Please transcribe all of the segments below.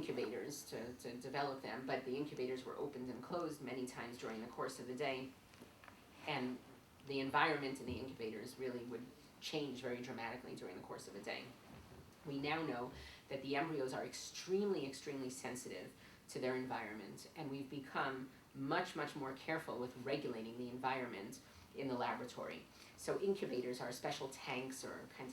incubators to develop them, but the incubators were opened and closed many times during the course of the day, and the environment in the incubators really would change very dramatically during the course of a day. We now know that the embryos are extremely, extremely sensitive to their environment, and we've become much, much more careful with regulating the environment in the laboratory. So incubators are special tanks or kind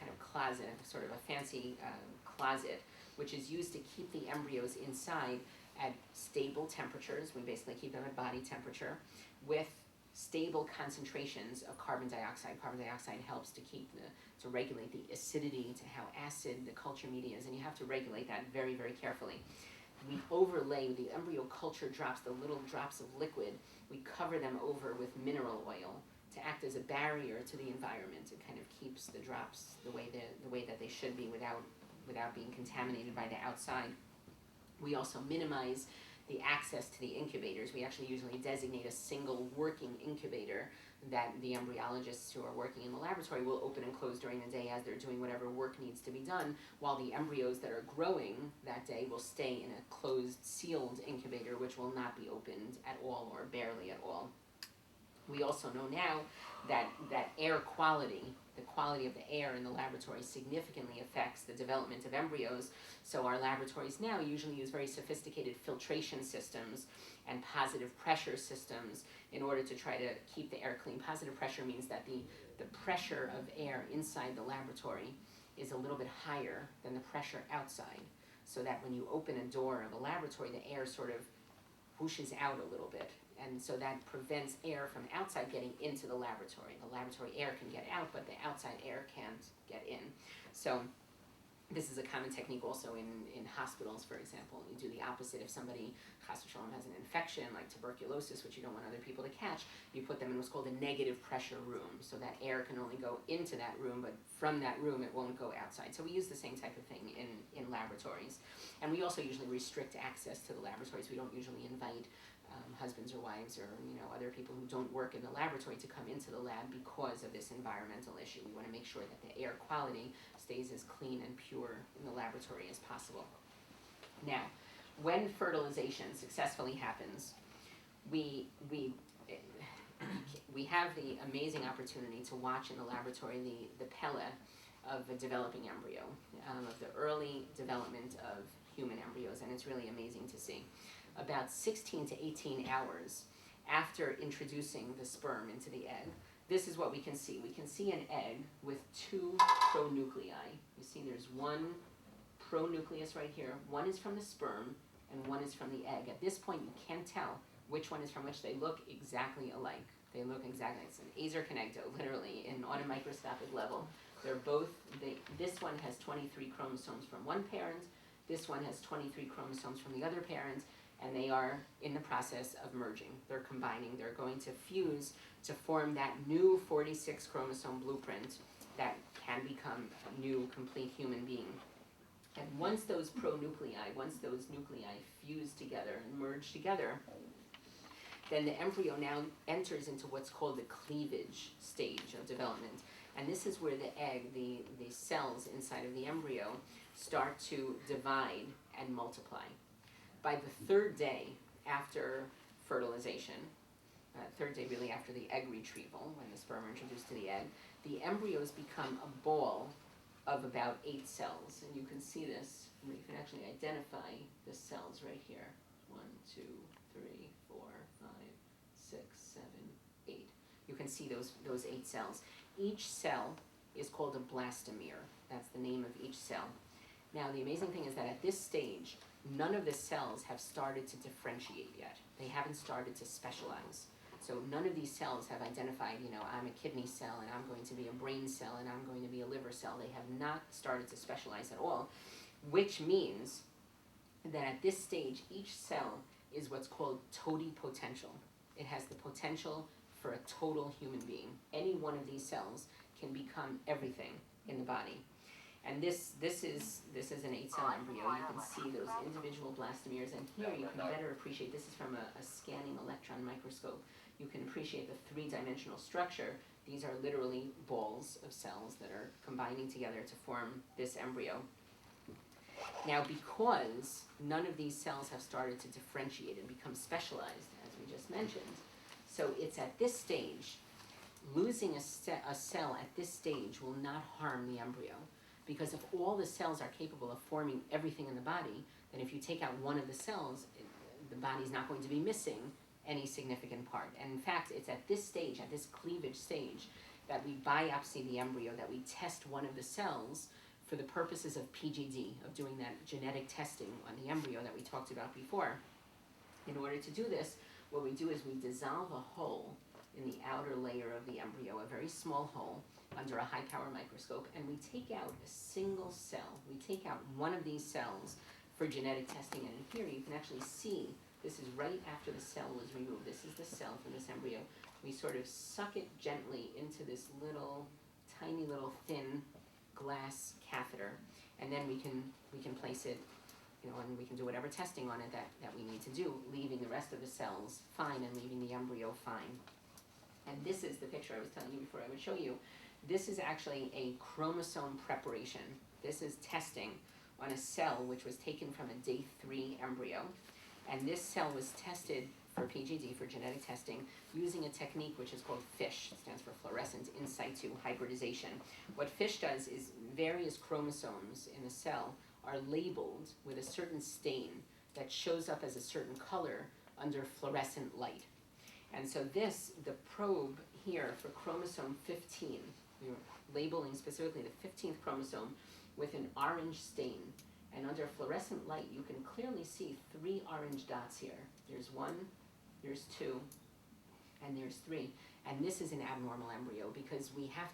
of closet, sort of a fancy closet, which is used to keep the embryos inside at stable temperatures. We basically keep them at body temperature with stable concentrations of carbon dioxide. Carbon dioxide helps to to regulate the acidity, to how acid the culture media is, and you have to regulate that very, very carefully. We overlay the embryo culture drops, the little drops of liquid, we cover them over with mineral oil to act as a barrier to the environment. It kind of keeps the drops the way that they should be without being contaminated by the outside. We also minimize the access to the incubators. We actually usually designate a single working incubator that the embryologists who are working in the laboratory will open and close during the day as they're doing whatever work needs to be done, while the embryos that are growing that day will stay in a closed, sealed incubator, which will not be opened at all or barely at all. We also know now that air quality, the quality of the air in the laboratory, significantly affects the development of embryos. So our laboratories now usually use very sophisticated filtration systems and positive pressure systems in order to try to keep the air clean. Positive pressure means that the pressure of air inside the laboratory is a little bit higher than the pressure outside, so that when you open a door of a laboratory, the air sort of whooshes out a little bit. And so that prevents air from outside getting into the laboratory. The laboratory air can get out, but the outside air can't get in. So this is a common technique also in hospitals, for example. You do the opposite. If somebody, chas v'shalom, has an infection like tuberculosis, which you don't want other people to catch, you put them in what's called a negative pressure room. So that air can only go into that room, but from that room it won't go outside. So we use the same type of thing in laboratories. And we also usually restrict access to the laboratories. We don't usually invite husbands or wives or other people who don't work in the laboratory to come into the lab because of this environmental issue. We want to make sure that the air quality stays as clean and pure in the laboratory as possible. Now, when fertilization successfully happens, we have the amazing opportunity to watch in the laboratory the pele of a developing embryo, of the early development of human embryos, and it's really amazing to see. About 16 to 18 hours after introducing the sperm into the egg, this is what we can see. We can see an egg with two pronuclei. You see there's one pronucleus right here. One is from the sperm and one is from the egg. At this point you can't tell which one is from which. They look exactly alike. They look exactly, it's an azer connecto, literally, on a microscopic level. They're both, this one has 23 chromosomes from one parent, this one has 23 chromosomes from the other parent, and they are in the process of merging. They're combining. They're going to fuse to form that new 46 chromosome blueprint that can become a new complete human being. And once those nuclei fuse together and merge together, then the embryo now enters into what's called the cleavage stage of development. And this is where the egg, the cells inside of the embryo, start to divide and multiply. By the third day after fertilization, third day really after the egg retrieval, when the sperm are introduced to the egg, the embryos become a ball of about 8 cells. And you can see this, you can actually identify the cells right here. 1, 2, 3, 4, 5, 6, 7, 8. You can see those 8 cells. Each cell is called a blastomere. That's the name of each cell. Now the amazing thing is that at this stage, none of the cells have started to differentiate yet. They haven't started to specialize. So none of these cells have identified, I'm a kidney cell and I'm going to be a brain cell and I'm going to be a liver cell. They have not started to specialize at all, which means that at this stage, each cell is what's called totipotential. It has the potential for a total human being. Any one of these cells can become everything in the body. And this is an 8-cell embryo. You can see those individual blastomeres, and here you can better appreciate, this is from a scanning electron microscope. You can appreciate the 3-dimensional structure. These are literally balls of cells that are combining together to form this embryo. Now, because none of these cells have started to differentiate and become specialized, as we just mentioned, so it's at this stage, losing a cell at this stage will not harm the embryo. Because if all the cells are capable of forming everything in the body, then if you take out one of the cells, the body's not going to be missing any significant part. And in fact, it's at this stage, at this cleavage stage, that we biopsy the embryo, that we test one of the cells for the purposes of PGD, of doing that genetic testing on the embryo that we talked about before. In order to do this, what we do is we dissolve a hole in the outer layer of the embryo, a very small hole, under a high-power microscope, and we take out a single cell. We take out one of these cells for genetic testing, and here you can actually see, this is right after the cell was removed. This is the cell from this embryo. We sort of suck it gently into this little, tiny little thin glass catheter, and then we can place it, and we can do whatever testing on it that we need to do, leaving the rest of the cells fine and leaving the embryo fine. And this is the picture I was telling you before I would show you. This is actually a chromosome preparation. This is testing on a cell which was taken from a day 3 embryo. And this cell was tested for PGD, for genetic testing, using a technique which is called FISH. It stands for fluorescent in situ hybridization. What FISH does is various chromosomes in the cell are labeled with a certain stain that shows up as a certain color under fluorescent light. And so the probe here for chromosome 15, we were labeling specifically the 15th chromosome with an orange stain. And under fluorescent light, you can clearly see 3 orange dots here. There's 1, there's 2, and there's 3. And this is an abnormal embryo because we have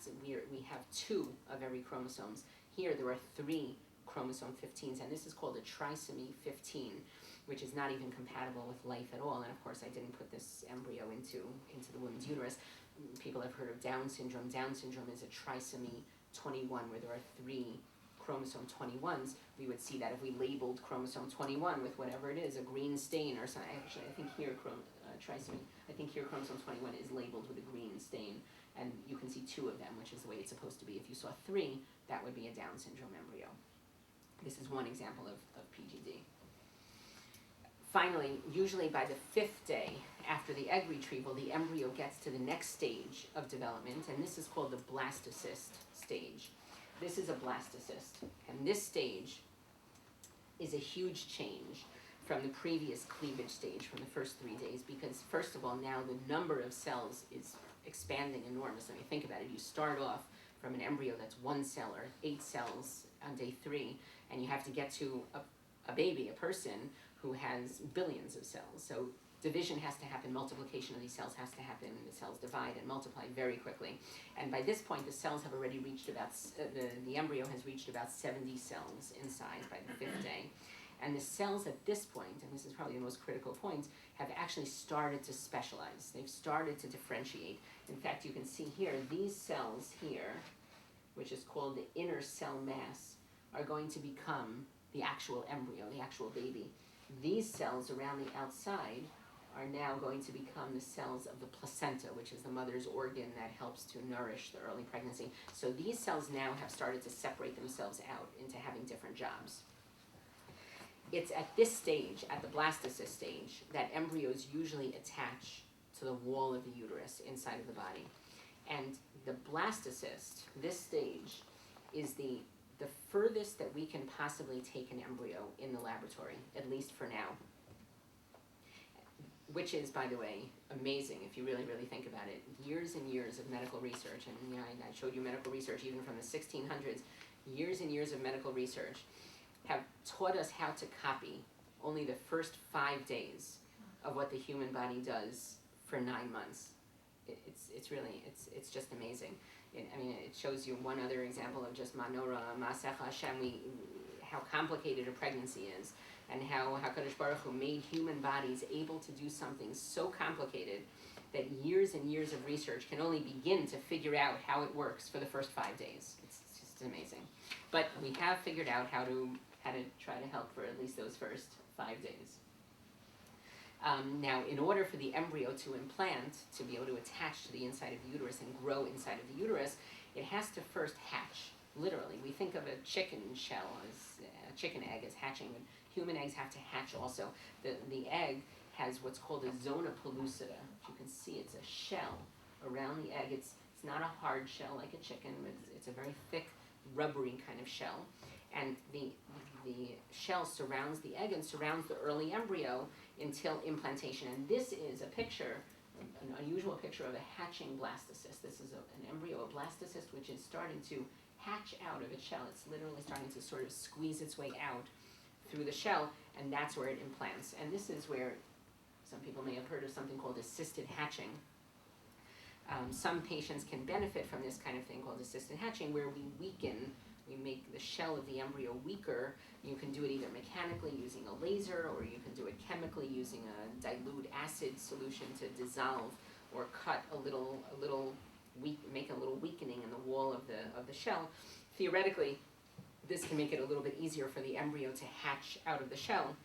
2 of every chromosomes. Here there are 3 chromosome 15s, and this is called a trisomy 15, which is not even compatible with life at all. And of course, I didn't put this embryo into the woman's uterus. People have heard of Down syndrome. Down syndrome is a trisomy 21, where there are 3 chromosome 21s. We would see that if we labeled chromosome 21 with whatever it is, a green stain or something. Actually, I think here trisomy, I think here chromosome 21 is labeled with a green stain, and you can see 2 of them, which is the way it's supposed to be. If you saw 3, that would be a Down syndrome embryo. This is one example of PGD. Finally, usually by the 5th day after the egg retrieval, the embryo gets to the next stage of development, and this is called the blastocyst stage. This is a blastocyst, and this stage is a huge change from the previous cleavage stage, from the first 3 days, because first of all, now the number of cells is expanding enormously. I mean, think about it. You start off from an embryo that's 1 cell or 8 cells on day 3, and you have to get to a baby, a person, who has billions of cells. So division has to happen, multiplication of these cells has to happen, the cells divide and multiply very quickly. And by this point, the cells have already reached about, the embryo has reached about 70 cells in size by the 5th day. And the cells at this point, and this is probably the most critical point, have actually started to specialize. They've started to differentiate. In fact, you can see here, these cells here, which is called the inner cell mass, are going to become the actual embryo, the actual baby. These cells around the outside are now going to become the cells of the placenta, which is the mother's organ that helps to nourish the early pregnancy. So these cells now have started to separate themselves out into having different jobs. It's at this stage, at the blastocyst stage, that embryos usually attach to the wall of the uterus inside of the body. And the blastocyst, this stage, is the furthest that we can possibly take an embryo in the laboratory, at least for now. Which is, by the way, amazing if you really, really think about it. Years and years of medical research, and I showed you medical research even from the 1600s, years and years of medical research have taught us how to copy only the first 5 days of what the human body does for 9 months. It's just amazing. It shows you one other example of just Manora, Masech Hashem, how complicated a pregnancy is, and how HaKadosh Baruch Hu made human bodies able to do something so complicated that years and years of research can only begin to figure out how it works for the first 5 days. It's just amazing. But we have figured out how to try to help for at least those first 5 days. Now, in order for the embryo to implant, to be able to attach to the inside of the uterus and grow inside of the uterus, it has to first hatch. literally. We think of a chicken shell as a chicken egg as hatching, but human eggs have to hatch also. The egg has what's called a zona pellucida. If you can see, it's a shell around the egg. It's not a hard shell like a chicken, but it's a very thick, rubbery kind of shell. And the shell surrounds the egg and surrounds the early embryo until implantation. And this is a picture, an unusual picture of a hatching blastocyst. This is an embryo, a blastocyst, which is starting to hatch out of its shell. It's literally starting to sort of squeeze its way out through the shell, and that's where it implants. And this is where some people may have heard of something called assisted hatching. Some patients can benefit from this kind of thing called assisted hatching, where we make the shell of the embryo weaker. You can do it either mechanically using a laser, or you can do it chemically using a dilute acid solution to dissolve or cut make a little weakening in the wall of the shell. Theoretically, this can make it a little bit easier for the embryo to hatch out of the shell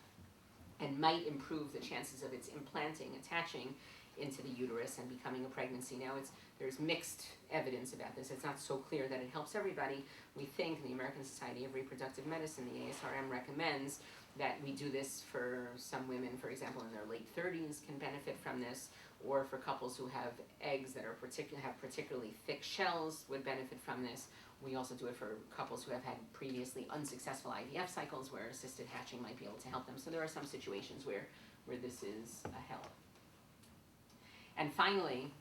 and might improve the chances of its implanting, attaching into the uterus and becoming a pregnancy. Now, there's mixed evidence about this. It's not so clear that it helps everybody. We think the American Society of Reproductive Medicine, the ASRM, recommends that we do this for some women, for example, in their late 30s can benefit from this, or for couples who have eggs that have particularly thick shells would benefit from this. We also do it for couples who have had previously unsuccessful IVF cycles where assisted hatching might be able to help them. So there are some situations where this is a help. And finally,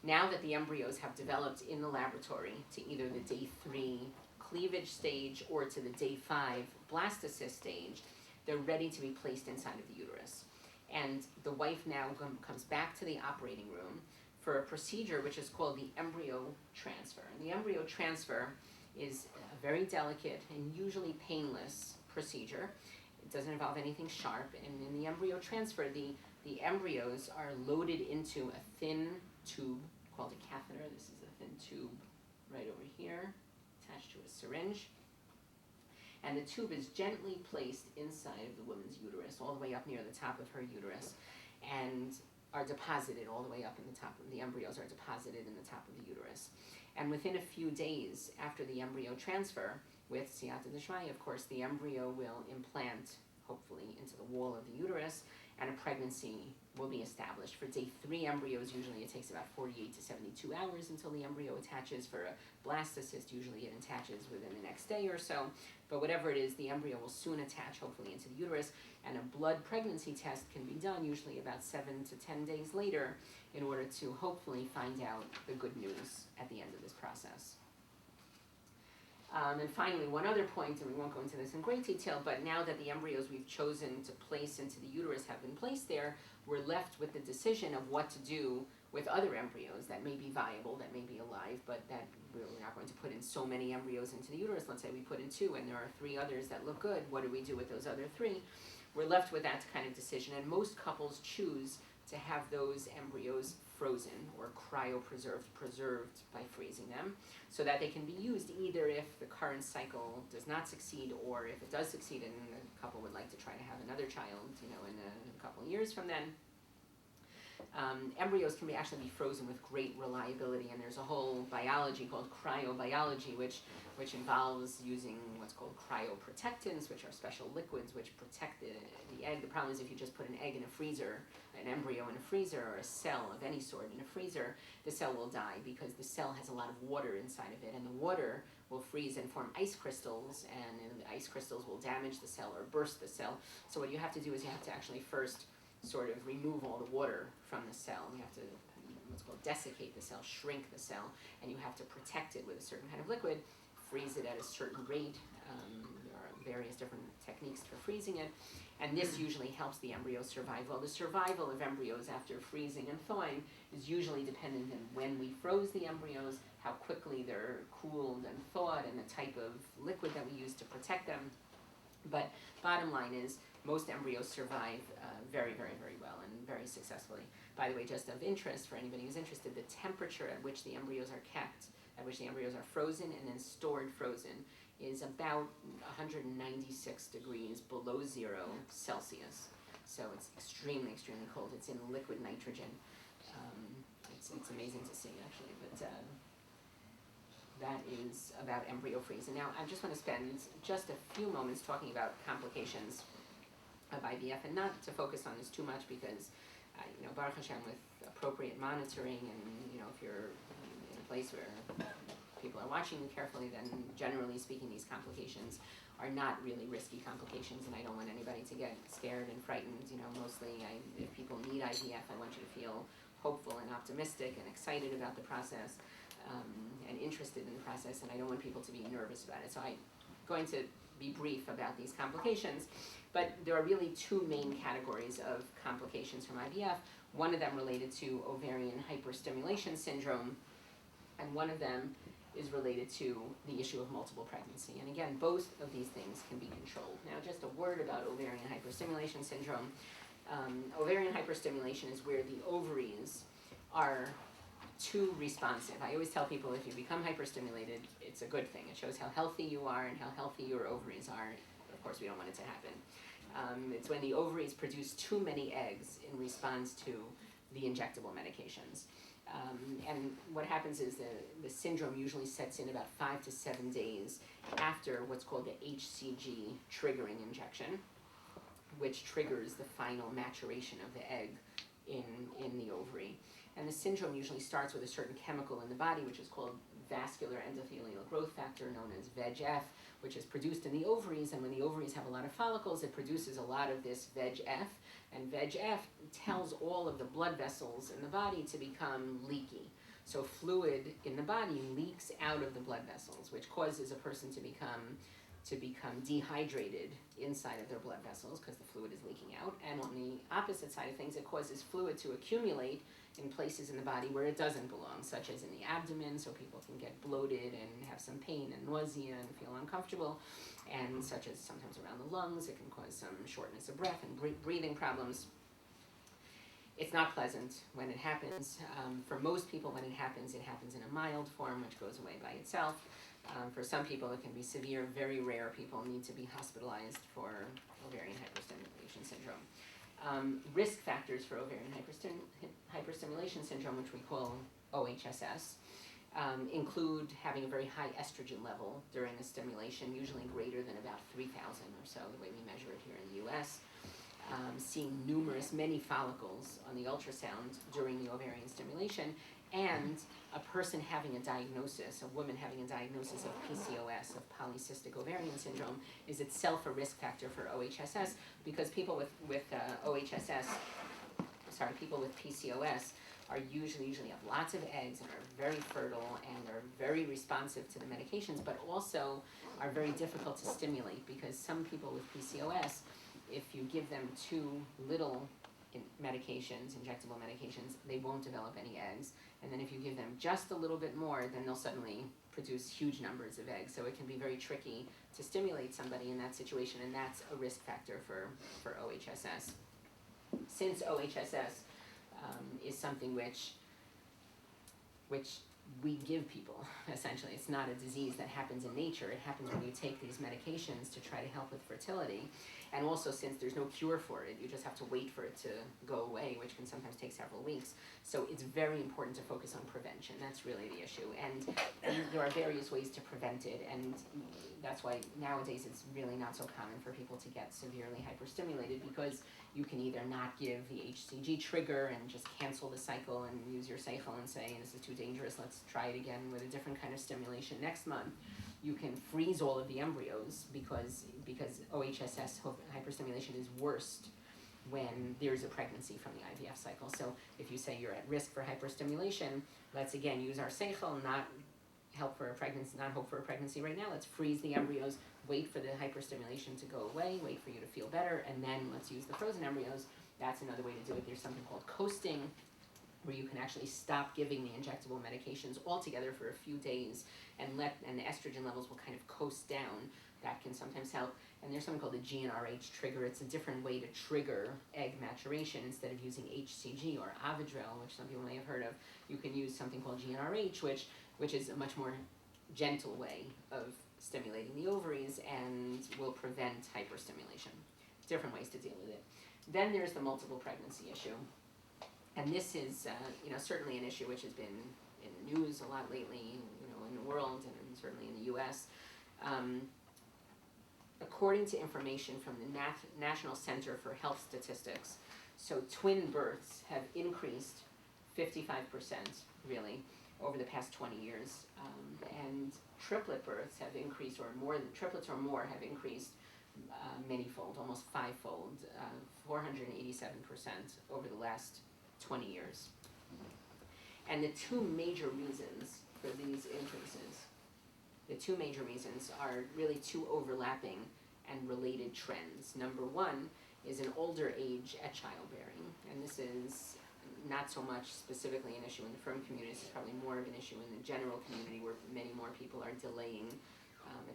now that the embryos have developed in the laboratory to either the day 3 cleavage stage or to the day 5 blastocyst stage, they're ready to be placed inside of the uterus. And the wife now comes back to the operating room for a procedure which is called the embryo transfer. And the embryo transfer is a very delicate and usually painless procedure. It doesn't involve anything sharp. And in the embryo transfer, the embryos are loaded into a thin tube called a catheter. This is a thin tube right over here, attached to a syringe. And the tube is gently placed inside of the woman's uterus, all the way up near the top of her uterus, and are deposited all the way up in the top. The embryos are deposited in the top of the uterus. And within a few days after the embryo transfer, with siyata d'shmaya, of course, the embryo will implant, hopefully, into the wall of the uterus, and a pregnancy will be established. For day 3 embryos, usually it takes about 48 to 72 hours until the embryo attaches. For a blastocyst, usually it attaches within the next day or so. But whatever it is, the embryo will soon attach, hopefully, into the uterus, and a blood pregnancy test can be done usually about 7 to 10 days later in order to hopefully find out the good news at the end of this process. And finally, one other point, and we won't go into this in great detail, but now that the embryos we've chosen to place into the uterus have been placed there, we're left with the decision of what to do with other embryos that may be viable, that may be alive, but that we're not going to put in so many embryos into the uterus. Let's say we put in 2 and there are 3 others that look good. What do we do with those other 3? We're left with that kind of decision, and most couples choose to have those embryos frozen or preserved by freezing them, so that they can be used either if the current cycle does not succeed, or if it does succeed and the couple would like to try to have another child, in a couple of years from then. Embryos can actually be frozen with great reliability, and there's a whole biology called cryobiology, which involves using what's called cryoprotectants, which are special liquids which protect the egg. The problem is if you just put an egg in a freezer, an embryo in a freezer, or a cell of any sort in a freezer, the cell will die because the cell has a lot of water inside of it, and the water will freeze and form ice crystals, and the ice crystals will damage the cell or burst the cell. So what you have to do is you have to actually first sort of remove all the water from the cell. You have to what's called desiccate the cell, shrink the cell, and you have to protect it with a certain kind of liquid, freeze it at a certain rate. There are various different techniques for freezing it, and this usually helps the embryo survive. Well, the survival of embryos after freezing and thawing is usually dependent on when we froze the embryos, how quickly they're cooled and thawed, and the type of liquid that we use to protect them. But bottom line is, most embryos survive very, very, very well and very successfully. By the way, just of interest, for anybody who's interested, the temperature at which the embryos are kept, at which the embryos are frozen and then stored frozen, is about 196 degrees below 0 Celsius. So it's extremely, extremely cold. It's in liquid nitrogen. It's amazing to see, actually. But that is about embryo freeze. And now I just want to spend just a few moments talking about complications of IVF, and not to focus on this too much because, Baruch Hashem, with appropriate monitoring, and if you're in a place where people are watching you carefully, then generally speaking, these complications are not really risky complications, and I don't want anybody to get scared and frightened. Mostly, if people need IVF, I want you to feel hopeful and optimistic and excited about the process, and interested in the process, and I don't want people to be nervous about it. So I'm going to be brief about these complications, but there are really two main categories of complications from IVF. One of them related to ovarian hyperstimulation syndrome, and one of them is related to the issue of multiple pregnancy. And again, both of these things can be controlled. Now, just a word about ovarian hyperstimulation syndrome. Ovarian hyperstimulation is where the ovaries are too responsive. I always tell people, if you become hyperstimulated, it's a good thing. It shows how healthy you are and how healthy your ovaries are. Of course, we don't want it to happen. It's when the ovaries produce too many eggs in response to the injectable medications. And what happens is the syndrome usually sets in about 5 to 7 days after what's called the HCG triggering injection, which triggers the final maturation of the egg in the ovary. And the syndrome usually starts with a certain chemical in the body, which is called vascular endothelial growth factor, known as VEGF, which is produced in the ovaries. And when the ovaries have a lot of follicles, it produces a lot of this VEGF. And VEGF tells all of the blood vessels in the body to become leaky. So fluid in the body leaks out of the blood vessels, which causes a person to become dehydrated inside of their blood vessels because the fluid is leaking out. And on the opposite side of things, it causes fluid to accumulate in places in the body where it doesn't belong, such as in the abdomen, so people can get bloated and have some pain and nausea and feel uncomfortable, and such as sometimes around the lungs. It can cause some shortness of breath and breathing problems. It's not pleasant when it happens. For most people, when it happens in a mild form, which goes away by itself. For some people, it can be severe. Very rare people need to be hospitalized for ovarian hyperstimulation syndrome. Risk factors for ovarian hyperstimulation syndrome, which we call OHSS, include having a very high estrogen level during the stimulation, usually greater than about 3,000 or so, the way we measure it here in the US. Seeing many follicles on the ultrasound during the ovarian stimulation, and a person having a diagnosis, a woman having a diagnosis of PCOS, of polycystic ovarian syndrome, is itself a risk factor for OHSS, because people with people with PCOS are usually have lots of eggs and are very fertile and are very responsive to the medications, but also are very difficult to stimulate, because some people with PCOS, if you give them too little medications, injectable medications, they won't develop any eggs. And then if you give them just a little bit more, then they'll suddenly produce huge numbers of eggs. So it can be very tricky to stimulate somebody in that situation, and that's a risk factor for OHSS. Since OHSS is something which we give people, essentially. It's not a disease that happens in nature. It happens when you take these medications to try to help with fertility. And also, since there's no cure for it, you just have to wait for it to go away, which can sometimes take several weeks. So it's very important to focus on prevention. That's really the issue. And there are various ways to prevent it, and that's why nowadays it's really not so common for people to get severely hyperstimulated, because you can either not give the HCG trigger and just cancel the cycle and use your cycle and say, this is too dangerous, let's try it again with a different kind of stimulation next month. You can freeze all of the embryos, because OHSS, hyperstimulation, is worst when there's a pregnancy from the IVF cycle. So if you say you're at risk for hyperstimulation, let's again use our seichel, not hope for a pregnancy right now. Let's freeze the embryos, wait for the hyperstimulation to go away, wait for you to feel better, and then let's use the frozen embryos. That's another way to do it. There's something called coasting, where you can actually stop giving the injectable medications altogether for a few days, and the estrogen levels will kind of coast down. That can sometimes help. And there's something called the GnRH trigger. It's a different way to trigger egg maturation. Instead of using HCG or Avidrel, which some people may have heard of, you can use something called GnRH, which is a much more gentle way of stimulating the ovaries and will prevent hyperstimulation. Different ways to deal with it. Then there's the multiple pregnancy issue. And this is certainly an issue which has been in the news a lot lately, in world and certainly in the U.S. According to information from the National Center for Health Statistics, so twin births have increased 55%, really, over the past 20 years. And triplet births have increased, or more than triplets or more have increased manyfold, almost fivefold, 487% over the last 20 years. And the two major reasons for these increases, are really two overlapping and related trends. Number one is an older age at childbearing, and this is not so much specifically an issue in the frum community. This is probably more of an issue in the general community, where many more people are delaying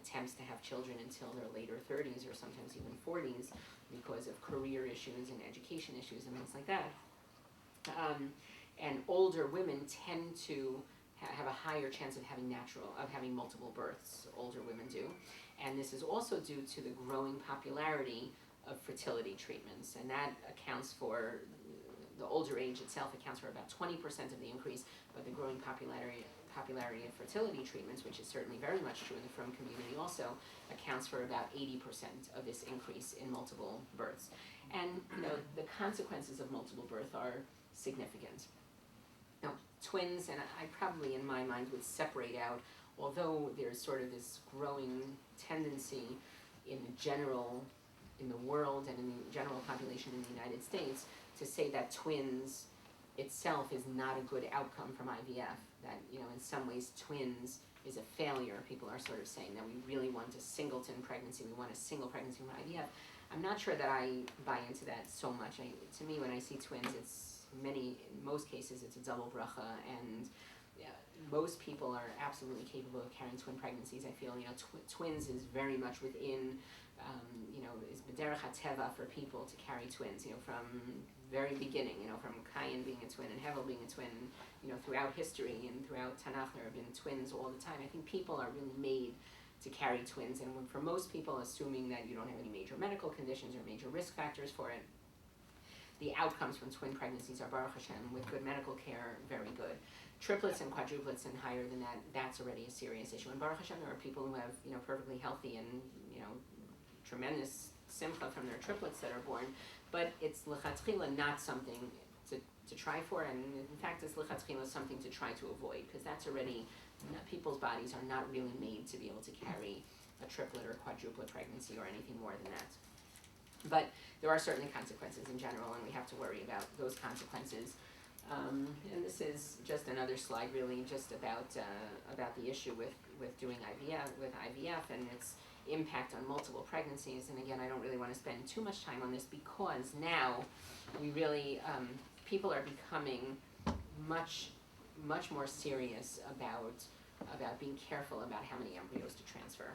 attempts to have children until their later 30s or sometimes even 40s because of career issues and education issues and things like that. And older women tend to have a higher chance of having multiple births. Older women do. And this is also due to the growing popularity of fertility treatments, and that accounts for, the older age itself accounts for about 20% of the increase, but the growing popularity of fertility treatments, which is certainly very much true in the frum community also, accounts for about 80% of this increase in multiple births. And the consequences of multiple birth are significant. Now, twins, and I probably in my mind would separate out, although there's sort of this growing tendency in the world and in the general population in the United States to say that twins itself is not a good outcome from IVF, that in some ways twins is a failure. People are sort of saying that we really want a singleton pregnancy, we want a single pregnancy from IVF. I'm not sure that I buy into that so much. To me, when I see twins, in most cases it's a double bracha, and most people are absolutely capable of carrying twin pregnancies. I feel twins is very much within is b'derech hateva for people to carry twins, from very beginning, from Cain being a twin and Hevel being a twin, throughout history and throughout Tanakh there have been twins all the time. I think people are really made to carry twins, and for most people, assuming that you don't have any major medical conditions or major risk factors for it, the outcomes from twin pregnancies are, Baruch Hashem, with good medical care, very good. Triplets and quadruplets and higher than that, that's already a serious issue. And Baruch Hashem, there are people who have, perfectly healthy and, tremendous simcha from their triplets that are born, but it's lechatchila not something to try for, and in fact it's lechatchila something to try to avoid, because that's already, people's bodies are not really made to be able to carry a triplet or quadruplet pregnancy or anything more than that. But there are certainly consequences in general, and we have to worry about those consequences. And this is just another slide, really, just about the issue with doing IVF and its impact on multiple pregnancies. And again, I don't really want to spend too much time on this, because now we really people are becoming much more serious about being careful about how many embryos to transfer.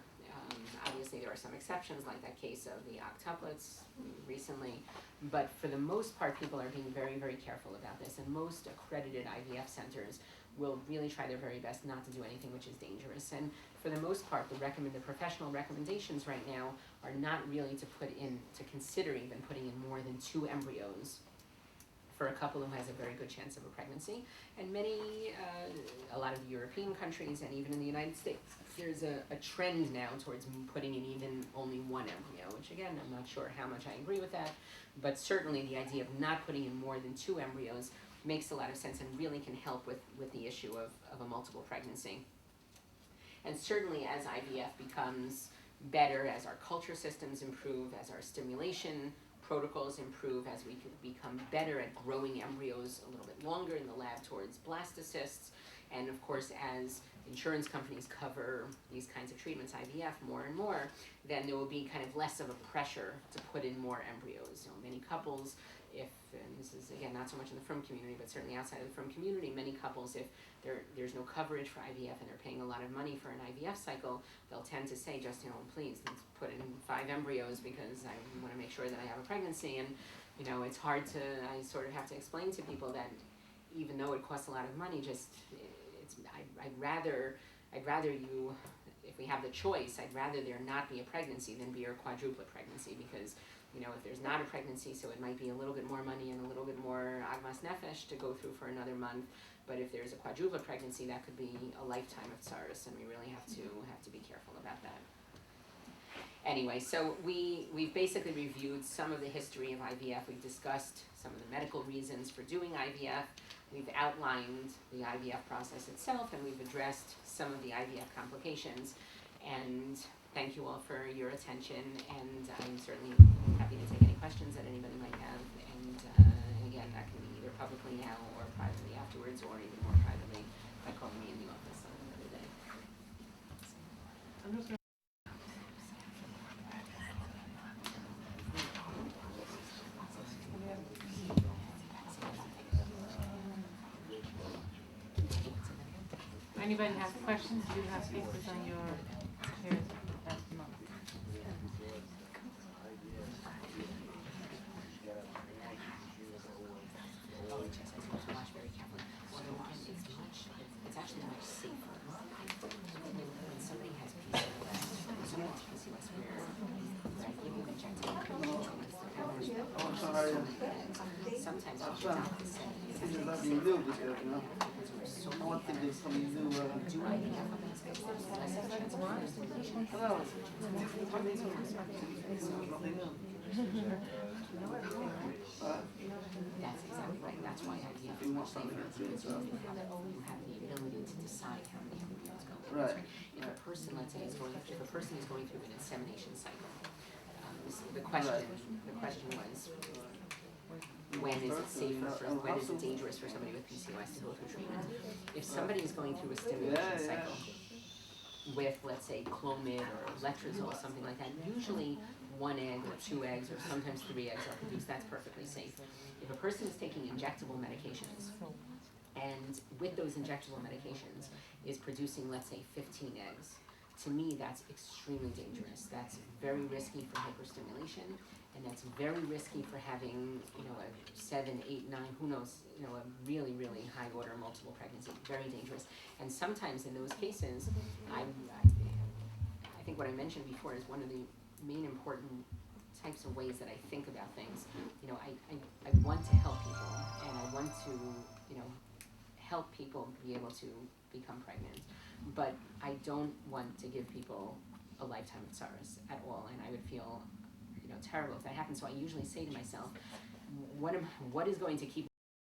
Obviously, there are some exceptions, like that case of the octuplets recently, but for the most part, people are being very, very careful about this, and most accredited IVF centers will really try their very best not to do anything which is dangerous. And for the most part, the professional recommendations right now are not really to consider even putting in more than 2 embryos for a couple who has a very good chance of a pregnancy. And a lot of European countries and even in the United States, there's a trend now towards putting in even only 1 embryo, which again, I'm not sure how much I agree with that, but certainly the idea of not putting in more than 2 embryos makes a lot of sense and really can help with the issue of a multiple pregnancy. And certainly as IVF becomes better, as our culture systems improve, as our stimulation protocols improve, as we can become better at growing embryos a little bit longer in the lab towards blastocysts, and of course as insurance companies cover these kinds of treatments, IVF, more and more, then there will be kind of less of a pressure to put in more embryos. Many couples, and this is again not so much in the frum community, but certainly outside of the frum community, many couples, if there's no coverage for IVF and they're paying a lot of money for an IVF cycle, they'll tend to say, just, please, let's put in 5 embryos because I want to make sure that I have a pregnancy. And, it's hard I sort of have to explain to people that even though it costs a lot of money, I'd rather you, if we have the choice, I'd rather there not be a pregnancy than be a quadruplet pregnancy, because You know, if there's not a pregnancy, so it might be a little bit more money and a little bit more agmas nefesh to go through for another month. But if there's a quadruplet pregnancy, that could be a lifetime of tsaros, and we really have to be careful about that. Anyway, so we've basically reviewed some of the history of IVF. We've discussed some of the medical reasons for doing IVF. We've outlined the IVF process itself, and we've addressed some of the IVF complications. And thank you all for your attention, and I'm certainly happy to take any questions that anybody might have. And again, that can be either publicly now or privately afterwards, or even more privately by calling me in the office on another day. I'm just gonna Anybody have questions? Do you have papers on your chairs at the moment? Watch very carefully. Although it's actually much safer when somebody has PCOS. Someone has PCOS where I give you injectable sometimes it's not the same. One thing is something new. Do IVF on these guys? Less of a chance of stimulation. That's exactly right. That's why IVF is much safer, because you have the ability to decide how many embryos go. Right. If a person, let's say, is going through an insemination cycle, the question was, when is it safer when is it dangerous for somebody with PCOS to go through treatment? If somebody is going through a stimulation cycle with, let's say, Clomid or Letrozole, something like that, usually 1 egg or 2 eggs or sometimes 3 eggs are produced. That's perfectly safe. If a person is taking injectable medications, and with those injectable medications is producing, let's say, 15 eggs, to me that's extremely dangerous. That's very risky for hyperstimulation, and that's very risky for having, a 7, 8, 9, who knows, a really, really high order multiple pregnancy. Very dangerous. And sometimes in those cases, I think what I mentioned before is one of the main important types of ways that I think about things. I want to help people, and I want to, help people be able to become pregnant. But I don't want to give people a lifetime of tsaros at all, and I would feel, terrible if that happened. So I usually say to myself, what is going to keep